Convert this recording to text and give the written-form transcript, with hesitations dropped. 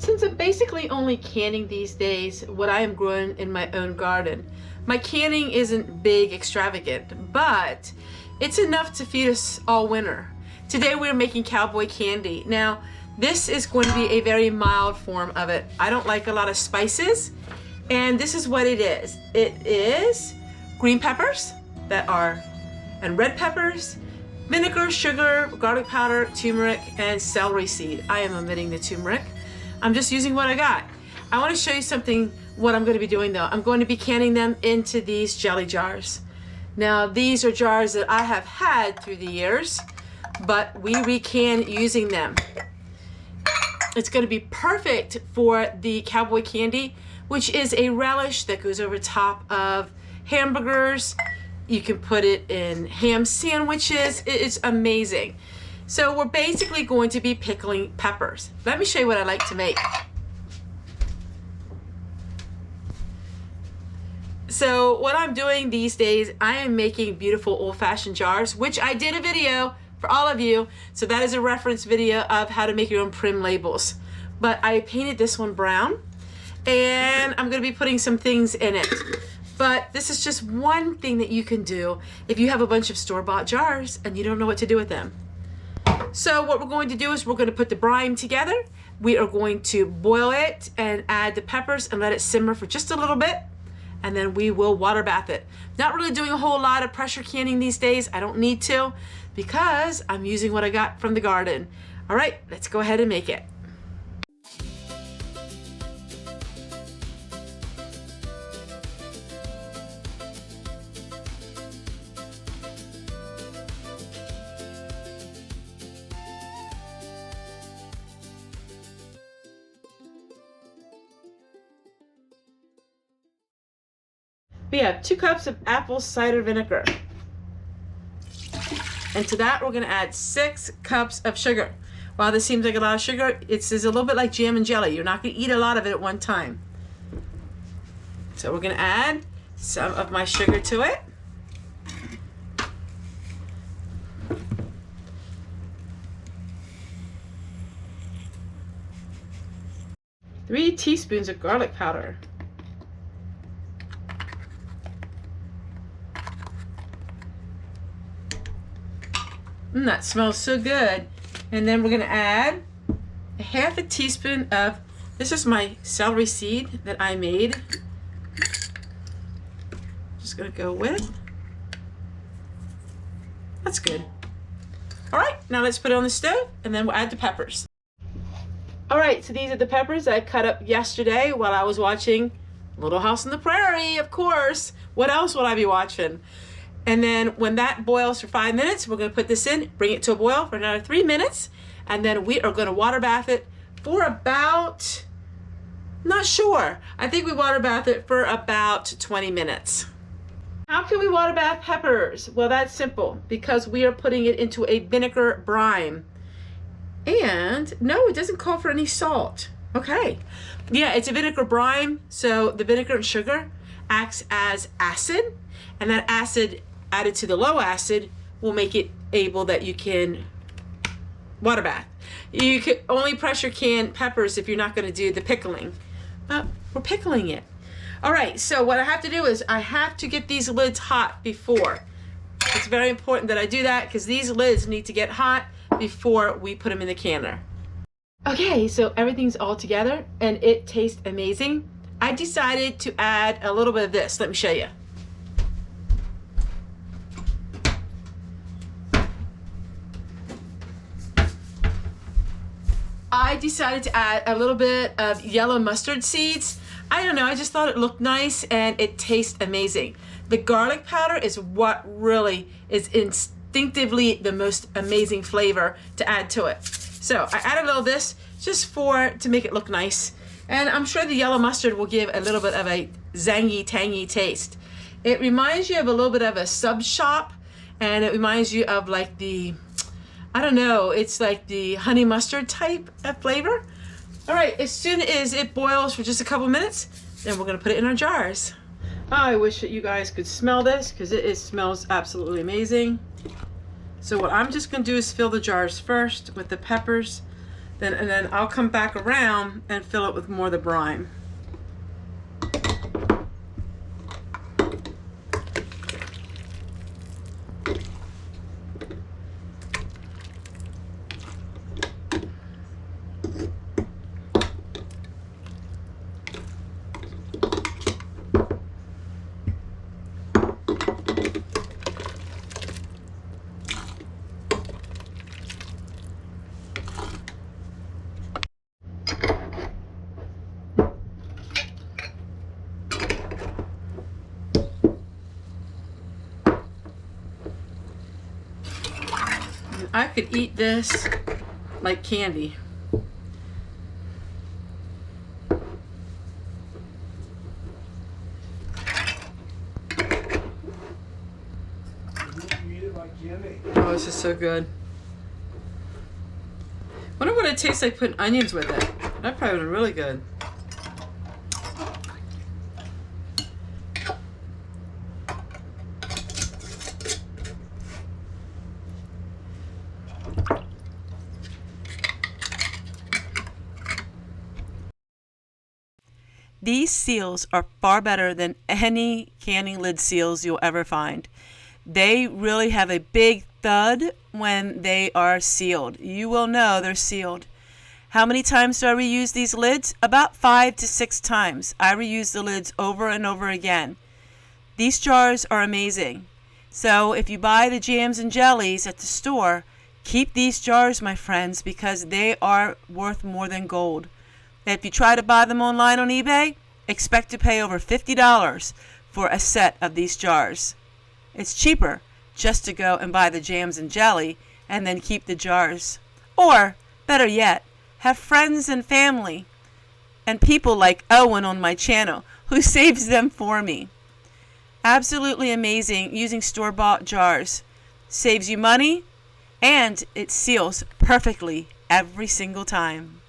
Since I'm basically only canning these days what I am growing in my own garden, my canning isn't big, extravagant, but it's enough to feed us all winter. Today we're making cowboy candy. Now, this is going to be a very mild form of it. I don't like a lot of spices, and this is what it is. It is green peppers and red peppers, vinegar, sugar, garlic powder, turmeric, and celery seed. I am omitting the turmeric. I'm just using what I got. I want to show you something, what I'm going to be doing though. I'm going to be canning them into these jelly jars. Now, these are jars that I have had through the years, but we recan using them. It's going to be perfect for the cowboy candy, which is a relish that goes over top of hamburgers. You can put it in ham sandwiches. It's amazing. So we're basically going to be pickling peppers. Let me show you what I like to make. So what I'm doing these days, I am making beautiful old-fashioned jars, which I did a video for all of you. So that is a reference video of how to make your own prim labels. But I painted this one brown, and I'm going to be putting some things in it. But this is just one thing that you can do if you have a bunch of store-bought jars and you don't know what to do with them. So what we're going to do is we're going to put the brine together. We are going to boil it and add the peppers and let it simmer for just a little bit. And then we will water bath it. Not really doing a whole lot of pressure canning these days. I don't need to because I'm using what I got from the garden. All right, let's go ahead and make it. We have 2 cups of apple cider vinegar. And to that, we're going to add 6 cups of sugar. While this seems like a lot of sugar, it's a little bit like jam and jelly. You're not going to eat a lot of it at one time. So we're going to add some of my sugar to it. Three teaspoons of garlic powder. That smells so good. And then we're going to add a half a teaspoon of, this is my celery seed that I made. Just going to go with. That's good. All right, now let's put it on the stove and then we'll add the peppers. All right, so these are the peppers I cut up yesterday while I was watching Little House on the Prairie, of course. What else would I be watching? And then when that boils for 5 minutes, we're going to put this in, bring it to a boil for another 3 minutes, and then we are going to water bath it for about, not sure, I think we water bath it for about 20 minutes. How can we water bath peppers? Well, that's simple, because we are putting it into a vinegar brine. And no, it doesn't call for any salt. Okay. Yeah, it's a vinegar brine, so the vinegar and sugar acts as acid, and that acid added to the low acid will make it able that you can water bath. You could only pressure can peppers if you're not going to do the pickling, but we're pickling it. All right, so what I have to do is I have to get these lids hot before. It's very important that I do that because these lids need to get hot before we put them in the canner. Okay, so everything's all together and it tastes amazing. I decided to add a little bit of this. Let me show you. I decided to add a little bit of yellow mustard seeds. I don't know, I just thought it looked nice and it tastes amazing. The garlic powder is what really is instinctively the most amazing flavor to add to it. So I added a little of this just to make it look nice. And I'm sure the yellow mustard will give a little bit of a zangy, tangy taste. It reminds you of a little bit of a sub shop, and it reminds you of like the, I don't know, it's like the honey mustard type of flavor. All right, as soon as it boils for just a couple minutes, then we're gonna put it in our jars. I wish that you guys could smell this because it smells absolutely amazing. So what I'm just gonna do is fill the jars first with the peppers. And then I'll come back around and fill it with more of the brine. I could eat this like candy. Oh, this is so good. Wonder what it tastes like putting onions with it. That probably would be really good. These seals are far better than any canning lid seals you'll ever find. They really have a big thud when they are sealed. You will know they're sealed. How many times do I reuse these lids? About 5 to 6 times. I reuse the lids over and over again. These jars are amazing. So if you buy the jams and jellies at the store, keep these jars, my friends, because they are worth more than gold. If you try to buy them online on eBay, expect to pay over $50 for a set of these jars. It's cheaper just to go and buy the jams and jelly and then keep the jars. Or, better yet, have friends and family and people like Owen on my channel who saves them for me. Absolutely amazing using store-bought jars. Saves you money and it seals perfectly every single time.